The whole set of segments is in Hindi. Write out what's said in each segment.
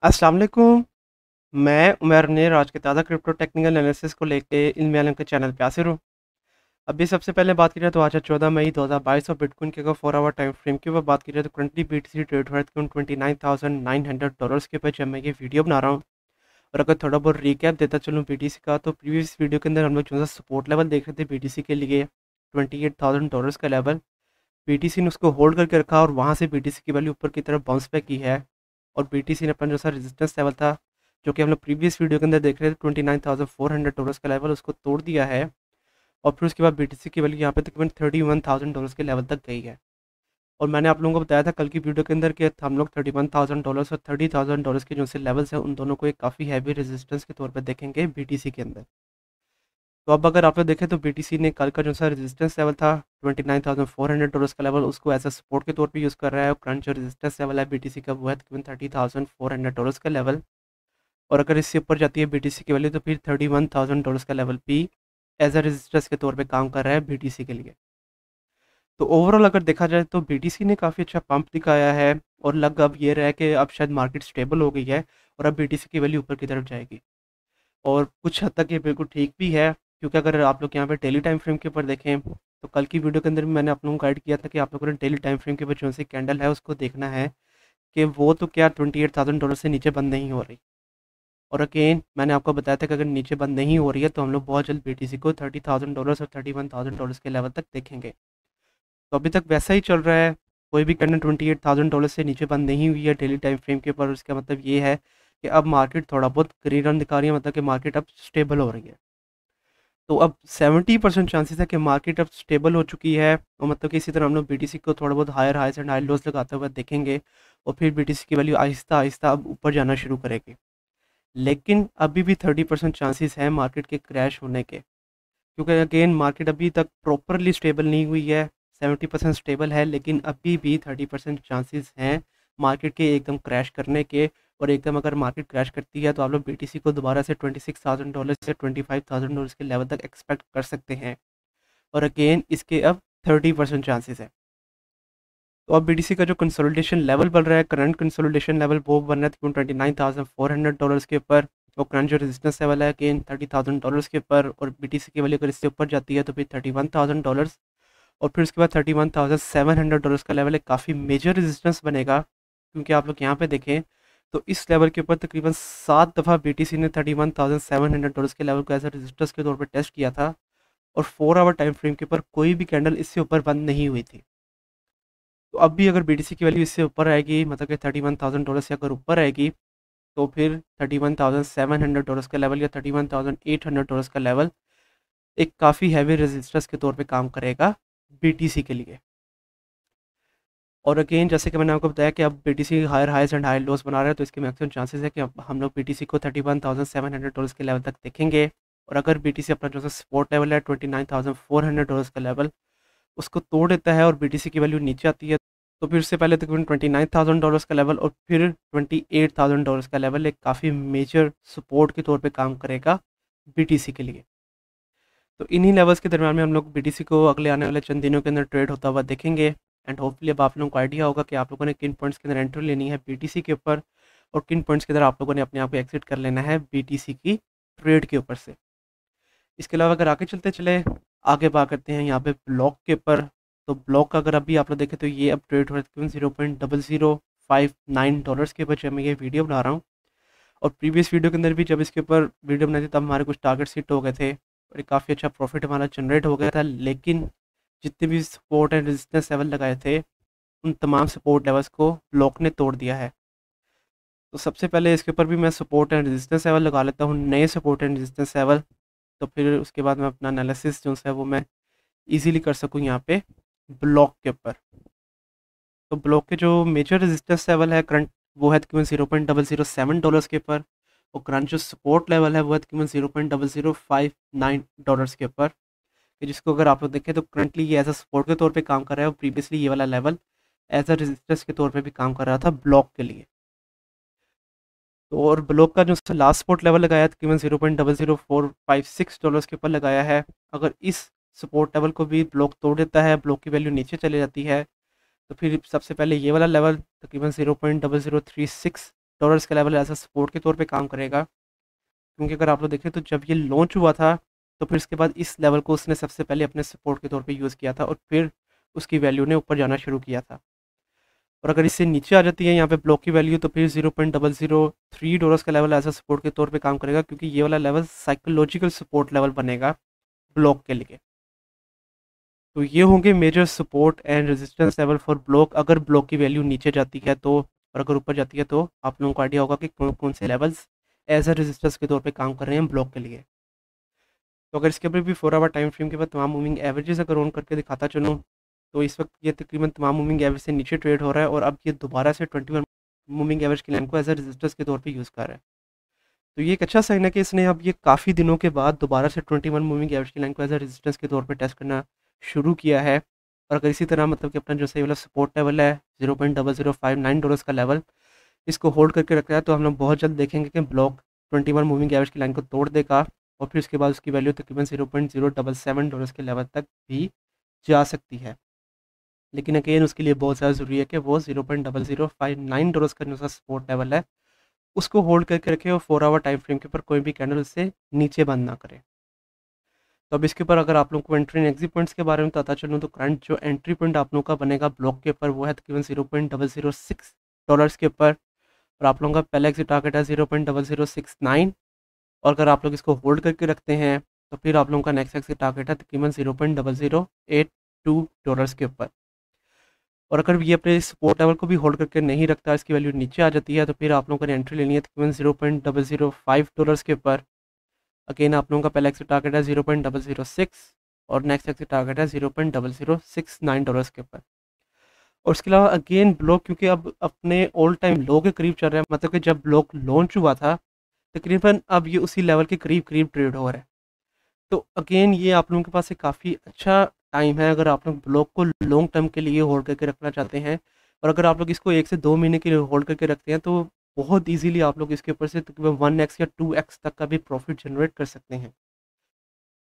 अस्सलाम वालेकुम। मैं उमर ने आज के ताज़ा क्रिप्टो टेक्निकल एनालिसिस को लेके इल्म आलम के चैनल पे हाजिर हूँ। अभी सबसे पहले बात करें तो आज है 14 मई 2022 और बिटकॉइन के अगर 4 आवर टाइम फ्रेम की ऊपर बात करें तो करंटली बीटीसी ट्रेड हो रहा है $29,900 के ऊपर जब मैं ये वीडियो बना रहा हूँ। और अगर थोड़ा बहुत रिकैप देता चलूँ बीटीसी का, तो प्रीवियस वीडियो के अंदर हम लोग जो सा सपोर्ट लेवल देख रहे थे बीटीसी के लिए $28,000 का लेवल, बीटीसी ने उसको होल्ड करके रखा और वहाँ से बीटीसी की वैल्यू ऊपर की तरफ बाउंस बैक की है। और बीटीसी ने अपना जो सा रेजिस्टेंस लेवल था, जो कि हम लोग प्रीवियस वीडियो के अंदर देख रहे थे $29,400 का लेवल, उसको तोड़ दिया है। और फिर उसके बाद बीटीसी की वैल्यू यहाँ पे तकरीबन $31,000 के लेवल तक गई है। और मैंने आप लोगों को बताया था कल की वीडियो के अंदर कि हम लोग $31,000 और $30,000 के जो से लेवल्स हैं उन दोनों को एक काफ़ी हैवी रेजिस्टेंस के तौर पर देखेंगे बीटीसी के अंदर। तो अब अगर आप लोग देखें तो बीटीसी ने कल का जो सा रेजिस्टेंस लेवल था $29,400 का लेवल, उसको एज अ सपोर्ट के तौर पे यूज़ कर रहा है। और करंट जो रेजिस्टेंस लेवल है बीटीसी का वो है तकरीबन $30,400 का लेवल। और अगर इससे ऊपर जाती है बीटीसी की वैल्यू तो फिर $31,000 का लेवल भी एज अ रेजिस्टेंस के तौर पे काम कर रहा है बीटीसी के लिए। तो ओवरऑल अगर देखा जाए तो बीटीसी ने काफ़ी अच्छा पंप दिखाया है और लग अब ये रहा है कि अब शायद मार्केट स्टेबल हो गई है और अब बीटीसी की वैल्यू ऊपर की तरफ जाएगी। और कुछ हद तक ये बिल्कुल ठीक भी है, क्योंकि अगर आप लोग यहाँ पे डेली टाइम फ्रेम के ऊपर देखें तो कल की वीडियो के अंदर भी मैंने आप लोगों को गाइड किया था कि आप लोगों ने डेली टाइम फ्रेम के ऊपर जो सी कैंडल है उसको देखना है कि वो तो क्या $28,000 से नीचे बंद नहीं हो रही। और अगेन मैंने आपको बताया था कि अगर नीचे बंद नहीं हो रही है तो हम लोग बहुत जल्द बीटीसी को $30,000 और $31,000 के लेवल तक देखेंगे। तो अभी तक वैसा ही चल रहा है, कोई भी कैंडल $28,000 से नीचे बंद नहीं हुई है डेली टाइम फ्रेम के ऊपर। उसका मतलब ये है कि अब मार्केट थोड़ा बहुत ग्रीन रन दिखा रही है, मतलब कि मार्केट अब स्टेबल हो रही है। तो अब 70% चांसेस है कि मार्केट अब स्टेबल हो चुकी है, और मतलब कि इसी तरह हम लोग बीटीसी को थोड़ा बहुत हायर हाइस एंड हाई लोज लगाते हुए देखेंगे। और फिर बीटीसी की वैल्यू आहिस्ता आहिस्ता अब ऊपर जाना शुरू करेगी। लेकिन अभी भी 30% चांसेस है मार्केट के क्रैश होने के, क्योंकि अगेन मार्केट अभी तक प्रॉपरली स्टेबल नहीं हुई है। 70% स्टेबल है लेकिन अभी भी 30% चांसेस हैं मार्केट के एकदम क्रैश करने के। और एकदम अगर मार्केट क्रैश करती है तो आप लोग बीटीसी को दोबारा से $26,000 से $25,000 के लेवल तक एक्सपेक्ट कर सकते हैं। और अगेन इसके अब 30% चांसेस है। तो अब बीटीसी का जो कंसोलिडेशन लेवल बन रहा है, करंट कंसोलिडेशन लेवल वो बन रहा है $29,400 के ऊपर। और करंट जो रेजिस्टेंस लेवल है अगेन $30,000 के ऊपर। और बीटीसी की वैल्यू अगर इससे ऊपर जाती है तो फिर $31,000। और फिर उसके बाद $31,700 का लेवल एक काफ़ी मेजर रेजिस्टेंस बनेगा, क्योंकि आप लोग यहाँ पे देखें तो इस लेवल के ऊपर तकरीबन 7 दफ़ा बीटीसी ने $31,700 के लेवल को एज अ रेजिस्टेंस के तौर पर टेस्ट किया था। और 4 आवर टाइम फ्रेम के ऊपर कोई भी कैंडल इससे ऊपर बंद नहीं हुई थी। तो अब भी अगर बीटीसी की वैल्यू इससे ऊपर आएगी, मतलब कि $31,000 से अगर ऊपर आएगी, तो फिर $31,700 का लेवल या $31,800 का लेवल एक काफ़ी हैवी रेजिस्टेंस के तौर पे काम करेगा बीटीसी के लिए। और अगेन जैसे कि मैंने आपको बताया कि अब BTC higher highs and higher lows बना रहा है, तो इसके मैक्सिमम चांसेस है कि अब हम लोग बीटीसी को $31,700 के लेवल तक देखेंगे। और अगर बीटीसी अपना जो सा सपोर्ट लेवल है $29,400 का लेवल, उसको तोड़ देता है और बीटीसी की वैल्यू नीचे आती है, तो फिर उससे पहले तकरीबन $29,000 का लेवल और फिर $28,000 का लेवल एक काफ़ी मेजर सपोर्ट के तौर पे काम करेगा बीटीसी के लिए। तो इन्हीं लेवल्स के दरम्यान में हम लोग बीटीसी को अगले आने वाले चंद दिनों के अंदर ट्रेड होता हुआ देखेंगे। एंड होपफुली अब आप लोगों को आइडिया होगा कि आप लोगों ने किन पॉइंट्स के अंदर एंट्री लेनी है बीटीसी के ऊपर, और किन पॉइंट्स के अंदर आप लोगों ने अपने आप को एग्जिट कर लेना है बीटीसी की ट्रेड के ऊपर से। इसके अलावा अगर आगे चलते चले, आगे बात करते हैं यहाँ पे ब्लॉक के ऊपर। तो ब्लॉक का अगर अभी आप लोग देखें तो ये अब ट्रेड हो रहा है $0.0059 के ऊपर मैं ये वीडियो बना रहा हूँ। और प्रीवियस वीडियो के अंदर भी जब इसके ऊपर वीडियो बनाई थी तब हमारे कुछ टारगेट हिट हो गए थे और काफ़ी अच्छा प्रॉफिट हमारा जनरेट हो गया था। लेकिन जितने भी सपोर्ट एंड रेजिस्टेंस लेवल लगाए थे उन तमाम सपोर्ट लेवल्स को ब्लॉक ने तोड़ दिया है। तो सबसे पहले इसके ऊपर भी मैं सपोर्ट एंड रेजिस्टेंस लेवल लगा लेता हूँ, नए सपोर्ट एंड रेजिस्टेंस लेवल। तो फिर उसके बाद मैं अपना एनालिसिस जो है वो मैं इजीली कर सकूँ यहाँ पे ब्लॉक के ऊपर। तो ब्लॉक के जो मेजर रेजिस्टेंस लेवल है करंट वो है तकरीबन $0.007 के ऊपर। और करंट जो सपोर्ट लेवल है वो है तकरीबन $0.0059 के ऊपर, कि जिसको अगर आप लोग देखें तो करंटली ये एज अ सपोर्ट के तौर पे काम कर रहा है, और प्रीवियसली ये वाला लेवल एज अ रेजिस्टेंस के तौर पे भी काम कर रहा था ब्लॉक के लिए। तो और ब्लॉक का जो लास्ट सपोर्ट लेवल लगाया तकरीबन $0.00456 के ऊपर लगाया है। अगर इस सपोर्ट लेवल को भी ब्लॉक तोड़ देता है, ब्लॉक की वैल्यू नीचे चली जाती है, तो फिर सबसे पहले ये वाला लेवल तकरीबन डॉलर्स का लेवल एज अ सपोर्ट के तौर पे काम करेगा, क्योंकि अगर आप लोग देखें तो जब ये लॉन्च हुआ था तो फिर इसके बाद इस लेवल को उसने सबसे पहले अपने सपोर्ट के तौर पे यूज़ किया था और फिर उसकी वैल्यू ने ऊपर जाना शुरू किया था। और अगर इससे नीचे आ जाती है यहाँ पे ब्लॉक की वैल्यू तो फिर 0.003 डॉलर्स का लेवल एज अ सपोर्ट के तौर पे काम करेगा, क्योंकि ये वाला लेवल साइकोलॉजिकल सपोर्ट लेवल बनेगा ब्लॉक के लिए। तो ये होंगे major support and resistance level for block अगर ब्लॉक की वैल्यू नीचे जाती है तो, और अगर ऊपर जाती है तो आप लोगों को आइडिया होगा कि कौन कौन से लेवल्स एज अ रेजिस्टेंस के तौर पे काम कर रहे हैं ब्लॉक के लिए। तो अगर इसके ऊपर भी 4 आवर टाइम फ्रेम के बाद तमाम मूविंग एवरेजेस अगर ऑन करके दिखाता चलूँ तो इस वक्त ये तकरीबन तमाम मूविंग एवरेज से नीचे ट्रेड हो रहा है और अब ये दोबारा से 21 मूविंग एवरेज की लाइन को एज अ रेजिस्टेंस के तौर पे यूज़ कर रहा है। तो ये एक अच्छा साइन है कि इसने अब ये काफ़ी दिनों के बाद दोबारा से 21 मूविंग एवरेज की लाइन को एज अ रेजिस्टेंस के तौर पे टेस्ट करना शुरू किया है। और अगर इसी तरह मतलब कि अपना जो सही वाला सपोर्ट लेवल है 0.0059 डॉलर्स का लेवल, इसको होल्ड करके रखा है तो हम लोग बहुत जल्द देखेंगे कि ब्लॉक 21 मूविंग एवरेज की लाइन को तोड़ देगा और फिर उसके बाद उसकी वैल्यू तकरीबन 0.077 डॉलर्स के लेवल तक भी जा सकती है। लेकिन अगेन उसके लिए बहुत ज़्यादा ज़रूरी है कि वो 0.0059 डॉलर्स का जो सा सपोर्ट लेवल है उसको होल्ड करके रखे और 4 आवर टाइम फ्रेम के ऊपर कोई भी कैंडल उससे नीचे बंद ना करे। तो अब इसके ऊपर अगर आप लोगों को एंट्री एंड एग्जिट पॉइंट्स के बारे में पता चलूँ तो करंट जो एंट्री पॉइंट आप लोगों का बनेगा ब्लॉक के ऊपर वो है तकरीबन 0.006 डॉलर्स के ऊपर, और आप लोगों का पहला एग्जिट टारगेट है 0.0069। और अगर आप लोग इसको होल्ड करके रखते हैं तो फिर आप लोगों का नेक्स्ट एग्जिट टारगेट है तकरीबन 0.0082 डॉलर्स के ऊपर। और अगर ये अपने सपोर्ट लेवल को भी होल्ड करके नहीं रखता, इसकी वैल्यू नीचे आ जाती है तो फिर आप लोगों को एंट्री लेनी है तकरीबन 0.005 डॉलर्स के ऊपर। अगेन आप लोगों का पहला एग्जिट टारगेट है 0.006 और नेक्स्ट एग्जिट टारगेट है 0.0069 डॉलर्स के ऊपर। और उसके अलावा अगेन ब्लॉक क्योंकि अब अपने ऑल टाइम लो के करीब चल रहा है, मतलब कि जब ब्लॉक लॉन्च हुआ था तकरीबन अब ये उसी लेवल के करीब करीब ट्रेड हो रहा है। तो अगेन ये आप लोगों के पास एक काफ़ी अच्छा टाइम है अगर आप लोग ब्लॉक को लॉन्ग टर्म के लिए होल्ड करके रखना चाहते हैं। और अगर आप लोग इसको 1 से 2 महीने के लिए होल्ड करके रखते हैं तो बहुत इजीली आप लोग इसके ऊपर से तकरीबन 1x या 2x तक का भी प्रॉफिट जनरेट कर सकते हैं।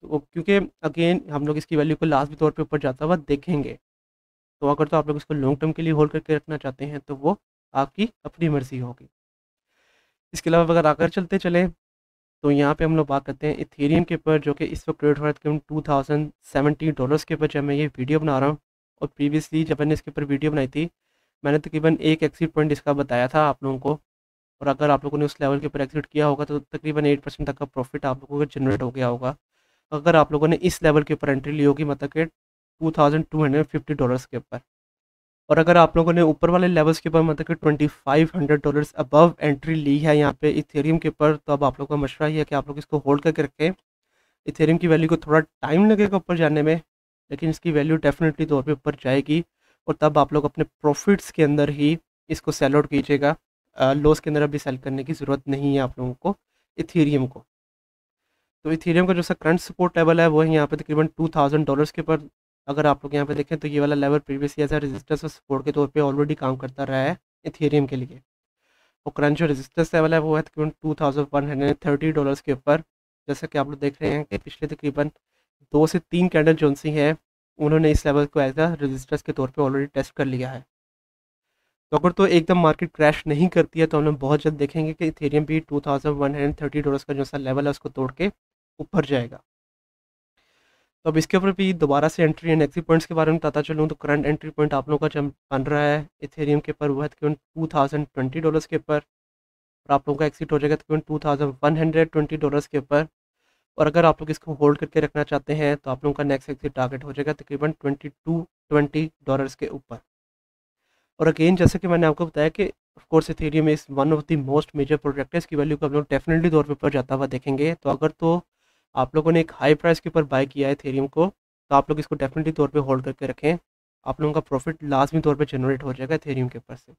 तो क्योंकि अगेन हम लोग इसकी वैल्यू को लास्ट तौर पे ऊपर जाता हुआ देखेंगे। तो अगर तो आप लोग इसको लॉन्ग टर्म के लिए होल्ड करके रखना चाहते हैं तो वो आपकी अपनी मर्ज़ी होगी। इसके अलावा अगर आकर चलते चलें तो यहाँ पे हम लोग बात करते हैं इथेरियम के ऊपर, जो कि इस वक्त ट्रेड हो रहा है तकरीबन 2070 डॉलर्स के ऊपर जब मैं ये वीडियो बना रहा हूँ। और प्रीवियसली जब मैंने इसके ऊपर वीडियो बनाई थी मैंने तकरीबन एक एग्जिट पॉइंट इसका बताया था आप लोगों को, और अगर आप लोगों ने उस लेवल के ऊपर एग्जिट किया होगा तो तकरीबन 8% तक का प्रॉफिट आप लोगों को जनरेट हो गया होगा। अगर आप लोगों ने इस लेवल के ऊपर एंट्री ली होगी मतलब कि 2250 डॉलर्स के ऊपर। और अगर आप लोगों ने ऊपर वाले लेवल्स के ऊपर मतलब कि 2500 डॉलर्स अबव एंट्री ली है यहाँ पे इथेरियम के ऊपर, तो अब आप लोगों का मशवरा ये है कि आप लोग इसको होल्ड करके रखें। इथेरियम की वैल्यू को थोड़ा टाइम लगेगा ऊपर जाने में, लेकिन इसकी वैल्यू डेफिनेटली तौर पे ऊपर जाएगी और तब आप लोग अपने प्रॉफिट्स के अंदर ही इसको सेल आउट कीजिएगा। लॉस के अंदर अभी सेल करने की ज़रूरत नहीं है आप लोगों को इथेरियम को। तो इथेरियम का जो सा करंट सपोर्ट लेवल है वो है यहाँ पे तकरीबन 2000 डॉलर्स के ऊपर। अगर आप लोग यहाँ पे देखें तो ये वाला level previously as a resistance और सपोर्ट के तौर पे ऑलरेडी काम करता रहा है इथेरियम के लिए। और करंट जो रेजिस्टेंस लेवल है वो है तकरीबन 2130 डॉलर्स के ऊपर। जैसा कि आप लोग देख रहे हैं कि पिछले तकरीबन 2 से 3 कैंडल जोन सी हैं उन्होंने इस लेवल को एज अ रेजिस्टेंस के तौर पे ऑलरेडी टेस्ट कर लिया है। तो अगर तो एकदम मार्केट क्रैश नहीं करती है तो हम लोग बहुत जल्द देखेंगे कि इथेरियम भी 2130 डॉलर्स का जो सा लेवल है उसको तोड़ के ऊपर जाएगा। तो अब इसके ऊपर भी दोबारा से एंट्री एंड एग्जिट पॉइंट्स के बारे में बताता चलूँ तो करंट एंट्री पॉइंट आप लोगों का जब बन रहा है इथेरियम के ऊपर वो है तकरीबन 2020 डॉलर्स के ऊपर, और आप लोगों का एग्जिट हो जाएगा तकरीबन 2120 डॉलर्स के ऊपर। और अगर आप लोग इसको होल्ड करके रखना चाहते हैं तो आप लोगों का नेक्स्ट एग्जिट टारगेट हो जाएगा तकरीबन 2220 डॉलर्स के ऊपर। और अगेन जैसे कि मैंने आपको बताया कि of course Ethereum is one of the most major project है, इसकी वैल्यू को हम लोग डेफिनेटली तौर पे ऊपर जाता हुआ देखेंगे। तो अगर तो आप लोगों ने एक हाई प्राइस के ऊपर बाय किया है इथेरियम को तो आप लोग इसको डेफिनेटली तौर पे होल्ड करके रखें, आप लोगों का प्रॉफिट लाजमी तौर पे जनरेट हो जाएगा इथेरियम के ऊपर से।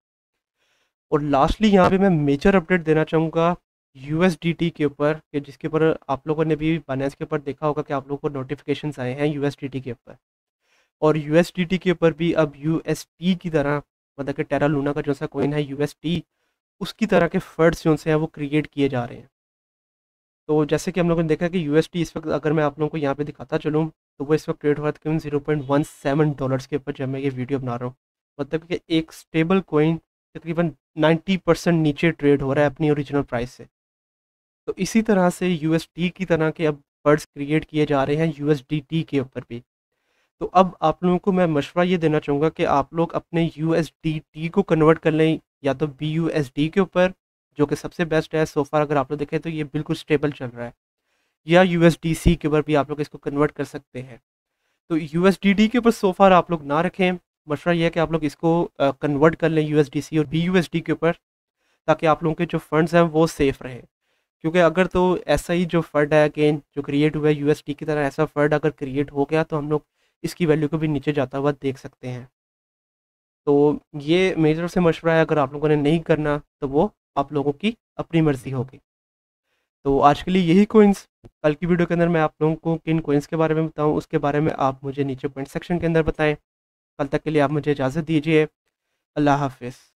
और लास्टली यहाँ पे मैं मेजर अपडेट देना चाहूँगा यूएसडीटी के ऊपर, कि जिसके ऊपर आप लोगों ने भी बाइनेंस के ऊपर देखा होगा कि आप लोगों को नोटिफिकेशंस आए हैं यूएसडीटी के ऊपर। और यूएसडीटी के ऊपर भी अब यूएसटी की तरह मतलब कि टेरा लूना का जो सा कॉइन है यूएसटी, उसकी तरह के फंड्स जो से हैं वो क्रिएट किए जा रहे हैं। तो जैसे कि हम लोगों ने देखा कि यूएसटी इस वक्त अगर मैं आप लोगों को यहाँ पे दिखाता चलूँ तो वो इस वक्त ट्रेड हो रहा है तकरीबन 0.17 डॉलर्स के ऊपर जब मैं ये वीडियो बना रहा हूँ। मतलब कि एक स्टेबल कॉइन तकरीबन 90% नीचे ट्रेड हो रहा है अपनी ओरिजिनल प्राइस से। तो इसी तरह से यूएसडी की तरह के अब वर्ड्स क्रिएट किए जा रहे हैं यूएसडीटी के ऊपर भी। तो अब आप लोगों को मैं मशवरा ये देना चाहूँगा कि आप लोग अपने यूएसडीटी को कन्वर्ट कर लें या तो बीयूएसडी के ऊपर, जो कि सबसे बेस्ट है सो फार। अगर आप लोग देखें तो ये बिल्कुल स्टेबल चल रहा है, या यूएसडीसी के ऊपर भी आप लोग इसको कन्वर्ट कर सकते हैं। तो यूएसडीटी के ऊपर सो फार आप लोग ना रखें, मशवरा ये है कि आप लोग इसको कन्वर्ट कर लें यूएसडीसी और बीयूएसडी के ऊपर, ताकि आप लोगों के जो फंड्स हैं वो सेफ रहे। क्योंकि अगर तो ऐसा ही जो फंड है अगेन जो क्रिएट हुआ है यूएसडी की तरह, ऐसा फंड अगर क्रिएट हो गया तो हम लोग इसकी वैल्यू को भी नीचे जाता हुआ देख सकते हैं। तो ये मेरी तरफ से मशवरा है, अगर आप लोगों ने नहीं करना तो वो आप लोगों की अपनी मर्ज़ी होगी। तो आज के लिए यही कोइंस, कल की वीडियो के अंदर मैं आप लोगों को किन कोइंस के बारे में बताऊं उसके बारे में आप मुझे नीचे कमेंट सेक्शन के अंदर बताएं। कल तक के लिए आप मुझे इजाज़त दीजिए। अल्लाह हाफ़िज़।